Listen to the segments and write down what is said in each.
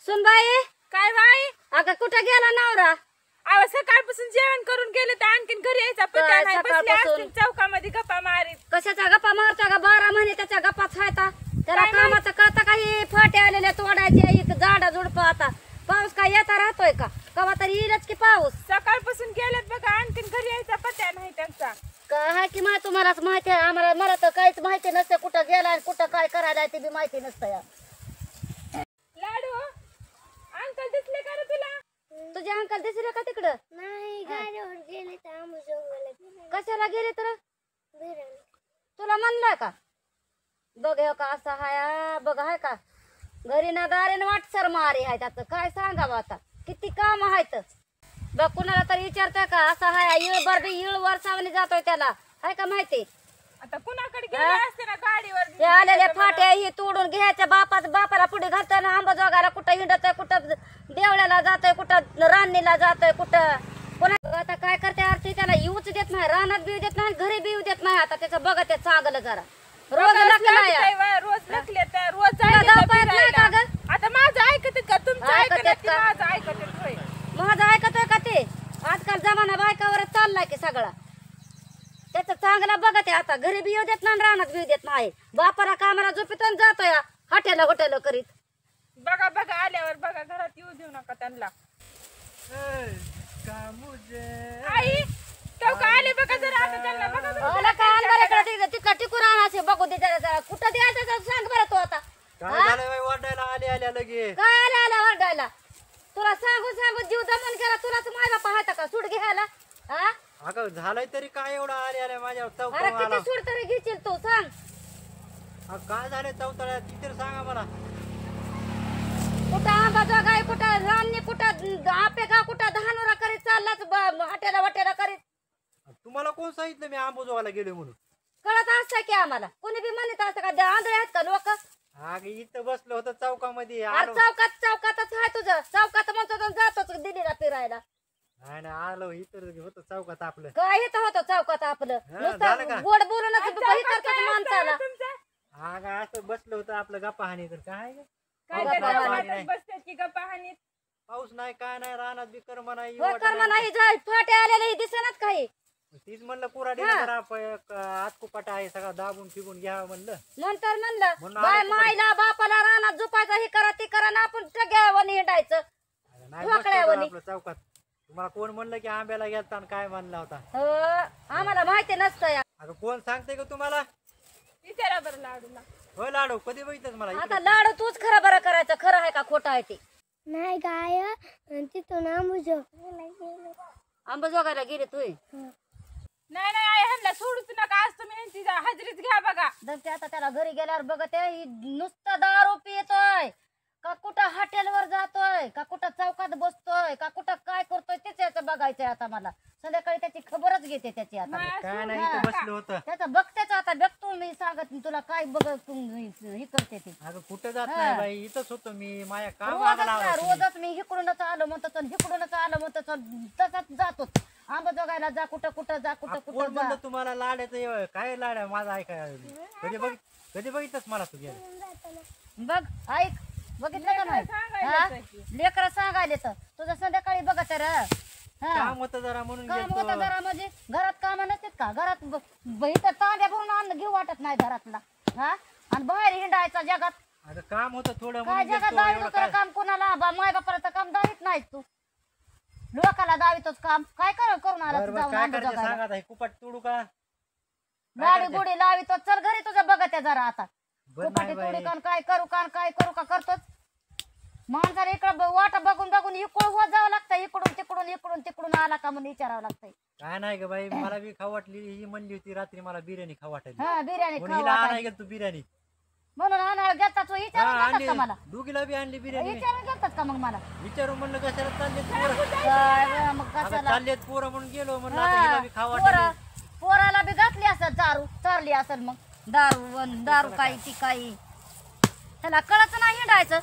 सुनबाई काय बाई? अगं कुठं गेला नवरा? अहो सकाळपासून जेवण करून गेले तर आणखीन घरी यायचा पत्ता काय नाही. बसले सकाळपासून? असतील चौकामध्ये गप्पा मारीत. कशाचा गप्पा मारता का? 12 महिने त्याच्या गप्पाच हायता. त्याला कामाचं कळतं का? हे फाटे आलेले तोडायचे झाडा झुडप. आता पाऊस काय येता राहतोय का? कवा तरी येईलच की पाऊस. सकाळपासून गेलेत बघा, आणखीन घरी यायचा पत्ता नाही त्यांचा. काय की मा तुम्हालाच माहिती आहे, आम्हाला मला तर काहीच माहिती नसतं. कुठं गेला आणि कुठं काय करायला ते बी माहिती नसतं या. लाडू अंकल दिसले का रे तुला? तुझे अंकल दिसले का तिकडं? नाही गाडीवर गेले तर आम्ही जंगलात गेले. कशाला गेले तर? फिरायला. तुला म्हणलंय का? बघ हे का असं हाय, बघ हाय का घरी ना दारे ना वाटसर मारे हाय. त्याचं काय सांगावं आता, किती काम आहेत बघ. कुणाला तरी विचारतोय का? असं हाय इळ बरबी इळ वरसावणी जातोय त्याला, हाय का माहिती? आता कुणाकडे गेले असते ना गाडीवर? ते आलेले फाटे हे तोडून घ्यायच्या. बापाला पुढे घालताना आंबाजोगाला कुठं हिंडतोय, कुठं देवळ्याला जातोय, कुठं रान्नीला जातोय, कुठं कोणा. आता काय करते आरती? त्याला येऊच देत नाही, रानात बी देत नाही, घरी बी येऊ देत नाही. आता त्याचं बघा ते चांगलं जरा रोज लागलाय. रोज लकले तर रोज तुला जायला जाऊ पाहत नाही का फिरायला. ग? आता माझं ऐकत का? तुमचं ऐकतात ऐकत का? माझं ऐकत होय. माझं ऐकतोय का ते? आजकाल जमाना बायकावरच चाललाय की सगळा. त्याचं चांगलं बघा ते. आता घरी बी येऊ देत नाही, रानात बी येऊ देत नाही. बापाला कामाला झोपेतून जातोय हॉटेल होटेल करीत. बघा बघा आल्यावर बघा, घरात येऊ देऊ नका त्यांना. आई तो का आले बघा जरा आता त्यांना बघा बघा. आला का अंधाराकडे तिकडं टिकून आणायचे बघू दे जरा. कुठं द्यायचं ते सांग बरं तू आता. काय झालं बाई वाटायला आल्या लगे? काय आला वरडायला? तुला सांगून सांगून जीव दमन केला. तुलाच माय बापा हाता का सूड घ्यायला? हा अगं झालंय तरी काय एवढं आल्या माझ्यावर अरे चौथा किती सूड तरी घेशील तू सांग. काय झालंय चौथळ्यात किती सांगा मला. कुठं आंबाजोग आहे, कुठं रान्नी, कुठं आपे का, कुठं धानुरा करीत चाललाच हॉटेला वटेला करीत. तुम्हाला कोण सांगितलं मी आंबोजोगाला गेलो म्हणून? कळत असतं की आम्हाला. कोणी बी म्हणत असतं का? आंधळे आहेत का लोक? अगं इथं बसलो होतं चौकामध्ये अरे चौकातच आहे तुझं. चौकात म्हणतो तर जातोच दिल्लीला फिरायला. नाही आलो इथं होतं चौकात आपलं. काय येतं होतं चौकात आपलं? झालं नुसतं का? गोड बोलूनच हे करतात माणसाला. अगं असं बसलो होतं आपलं गप्पा हानी तर काय ग? काय गप्पा त्या हाणीत गावातच बसतात की गप्पा हाणीत. पाऊस नाही काय नाही रानात बी कर्म नाही. होय कर्म नाही जाय फाटे आलेले दिसणार काही. तीच म्हणलं कुराडी आतकुपाटा आहे सगळा दाबून फिबून घ्यावं म्हणलं. नंतर म्हणलं म्हणून बाय आलं मायला बापाला रानात झोपायचं, हे करा ते करा ना आपण टग्यावर हिंडायचं. नाही बसलो ठोकळ्यावानी. होतो आपलं चौकात. तुम्हाला कोण म्हणलं की आंब्याला गेलता आणि काय म्हणला होता? हो आम्हाला माहिती नसतं या. अगं कोण सांगते का तुम्हाला? विचारा बरं लाडूला. होय लाडू कधी बघितलंच मला आता लाडू तूच खरं बरं करायचं. खरं आहे का खोटं आहे ते? नाही गाय आणि तिथून आम्ही जंगलात गेलो. आंबाजोगायला गेले तू? नाही नाही आई ह्यांना सोडूच नका. आज तुम्ही यांची हजेरीच घ्या बघा. दमते आता त्याला घरी गेल्यावर बघते नुसतं दारू पितोय का, कुठं हॉटेलवर जातोय का, कुठं चौकात बसतोय का, कुठं काय करतोय तेच याचं बघायचंय आता मला. संध्याकाळी त्याची खबरच घेते त्याची आता. काय नाही इथं बसलो होतं. त्याचं बघतेच आता. बघतो मी सांगत तुला काय बघ हे करते ते. अगं कुठं जात नाही बाई इथंच होतो मी. माझ्या काम रोजच मी इकडूनच आलो म्हणतो, इकडूनच आलो म्हणतो, तसंच जातो. आंबाजोगायला जा, कुठं कुठं जा, कुठं कोण कुठं जा. म्हणलं तुम्हाला लाडायचं? काय लाड्या माझा ऐकाय कधी बघितलंच मला तू गेला? बघ ऐक, बघितलं का नाही? लेकरं सांगायले तर तुझं संध्याकाळी बघा तर. काम होतं जरा म्हणून काम गेलतो. होतं जरा म्हणजे घरात काम नसतात का? घरात इथं तांब्या भरून अन्न घेऊ वाटत नाही घरातला. हा आणि बाहेर हिंडायचा जगात. अगं काम होतं थोडं काय म्हणून जगात गेलतो. दावी एवढं दुसरं काय काम कोणाला माय बापाला काम दावीत नाही तू. लोकाला दावीतोच काम. काय करून आला बरं, तू बरं, जाऊन काय करायचं आंबाजोगायला? सांगा आता. हे कुपाट तोडू का? गाडी गुडी लावितो. चल घरी तुझं बघत जरा आता. बरं कुपाटी नाही तोडी बाई. कान काय करू का करतोच. माणसाला इकडं वाटा बघून बघून इकडून वर जावं लागतं. इकडून आला का म्हणून विचारावं लागतंय. काय नाही ग बाई मला बी खाऊ वाटली. ही म्हणली होती रात्री मला बिर्याणी खाऊ वाटली. हा बिर्याणी म्हणून खाऊ हिला वाटायची. आणाय गेलो तू बिर्याणी. म्हणून आणायला गेलतात तू. विचारून गेलतात का मला? दोघीला बी आणली बिर्याणी. विचारून गेलतात का मग मला? विचारून म्हणलं कशाला चाललेत पोरं? काय बरं मग अगं कशाला? चाललेत पोरं म्हणून गेलो म्हणलं आता हिला बी खाऊ पोरं- वाटली. पोराला बी घातली असेल दारू, चारली असेल मग दारू काही ती काही. त्याला कळत नाही हिंडायचं.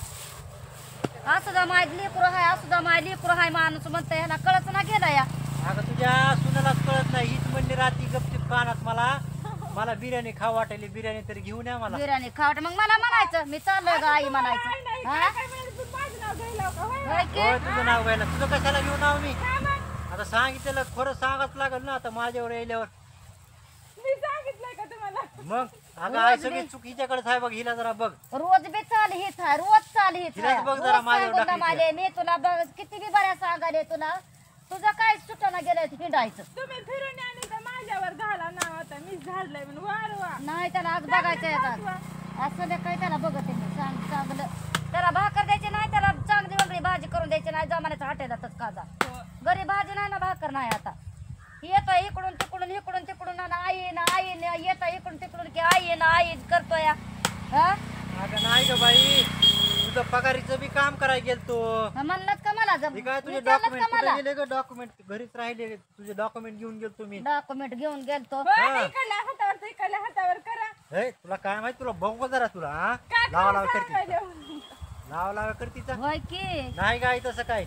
असं जा माय लेकरू हाय, असं जा माय लेकरू हाय माणूस म्हणतंय. ह्याला कळत ना गेला या. अगं तुझ्या सुनालाच कळत नाही. हीच म्हणली रात्री गपचिप कानात मला बिर्याणी खाऊ वाटली. बिर्याणी तरी घेऊन या मला. बिर्याणी खावट मग मला म्हणायचं मी चाललोय ग आई म्हणायचं. हा? काय म्हणाले तू माझं नाव घ्यायला की होय तुझं नाव घ्यायला तुझं कशाला घेऊ नाव मी का मग? आता सांगितलेलं खरं सांगाच लागल ना आता माझ्यावर यायल्यावर मी सांगितलंय का तुम्हाला? मग अगं आहे सगळी चूक हिच्याकडेच आहे बघ हिला जरा बघ रोज बी चाल हीच आहे रोज चाल हीच तिलाच आहे बघ रोज जरा माझ्यावर सांगून टाकली दमाले मी तुला किती बी बऱ्या सांगाले तुला तुझं काय सुटाना गेलंय हिंडायचं तुम्ही फिरून आणि तर माझ्यावर घाला नाव आता मीच झाडलंय म्हणून वार वा. नाही त्याला आज बघायचं येतात असं नाही काय त्याला बघत मी सांग चांगलं त्याला भाकर द्यायची नाही त्याला चांगली वगैरे भाजी करून द्यायची नाही जमान्याचा हॉटेलातच काजा हो. घरी भाजी नाही ना भाकर नाही आता येतोय इकडून तिकडून ना आई येतोय इकडून तिकडून की आई करतोय हा अगं नाही ग बाई तुझं पगारीचं बी काम करायला गेलतो म्हणलं का मला हे काय तुझे विचारलंच डॉक्युमेंट का कुठे मला गेले ग डॉक्युमेंट घरीच राहिले तुझे डॉक्युमेंट घेऊन गेलतो मी डॉक्युमेंट घेऊन गेलतो हो, आता इकडल्या हातावर करा. हे तुला काय माहिती तुला बघू जरा तुला हा काय लावा लावा करू करती सांगायला? लावा करतीचा होय की नाही काय तसं काय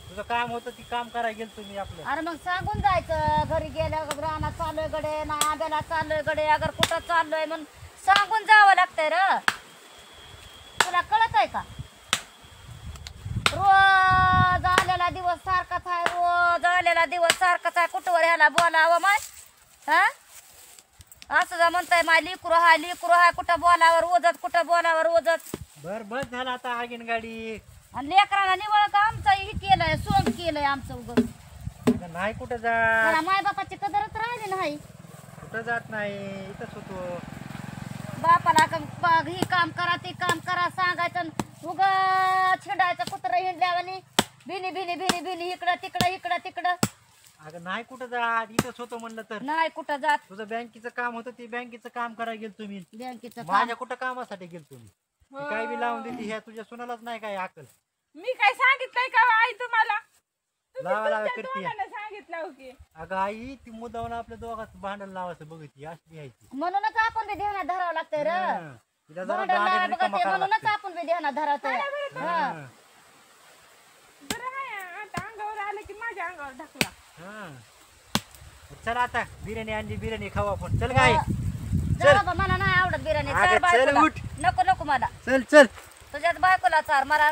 तुझं काम होतं ती काम करायला गेलतो मी आपलं अरे मग सांगून जायचं घरी गेल्या रानात चाललोय गडे ना आंब्याला चाललोय गडे अगर कुठं चाललोय म्हणून सांगून जावं लागतंय र तुला कळत आहे का रोज आलेला दिवस सारखाच आहे रोज आलेला दिवस सारखाच आहे कुठवर ह्याला बोलावं माय हा असं जा म्हणताय माय लिकरू हाय कुठं बोलावर रोजच कुठं बोलावर रोजच बर बस झाला आता आगीन गाडी आणि लेकराला निवळ का आमचं हे केलंय सोंग केलंय आमचं उगं अगं नाही कुठं त्याला जात माय बापाची कदरच राहिली नाही कुठं जात नाही इथंच होतो बापाला ही काम करा ते काम करा सांगायचं उग छिंडायचं कुत्र हिंडल्यावानी भिनी इकडं तिकडं अगं नाही कुठं जात इथंच होतो म्हणलं तर नाही कुठं जात तुझं बँकेचं काम होतं ते बँकेचं काम करायला गेलतो मी बँकेचं काम माझ्या कुठं कामासाठी गेलतो मी ती काय बी लावून देते ह्या तुझ्या सुनालाच नाही काय अकल मी काय सांगितलंय का आई तुम्हाला? तुम्ही लावा लावा तुमच्या करते तोंडानं सांगितलं हो की. अगं आई ती मुद्दावून आपल्या दोघांचं भांडण लावायचं बघती अशी घ्यायची म्हणूनच आपण बी ध्यानात धरावं लागतंय र तिला जरा भांडण नाही भांडण बघत रिकामा आहे, करावं म्हणूनच लागतं. आपण बी ध्यानात धरावतोय हा बरं आहे आता अंगावर आलं की माझ्या अंगावर ढकला. हा. चल आता बिर्याणी आणली बिर्याणी खाऊ आपण चल काय जा बाबा मला नाही आवडत बिर्याणी अगं, चार चल, बायकोला उठ. नको मला चल तुझ्यात बायकोला चार मला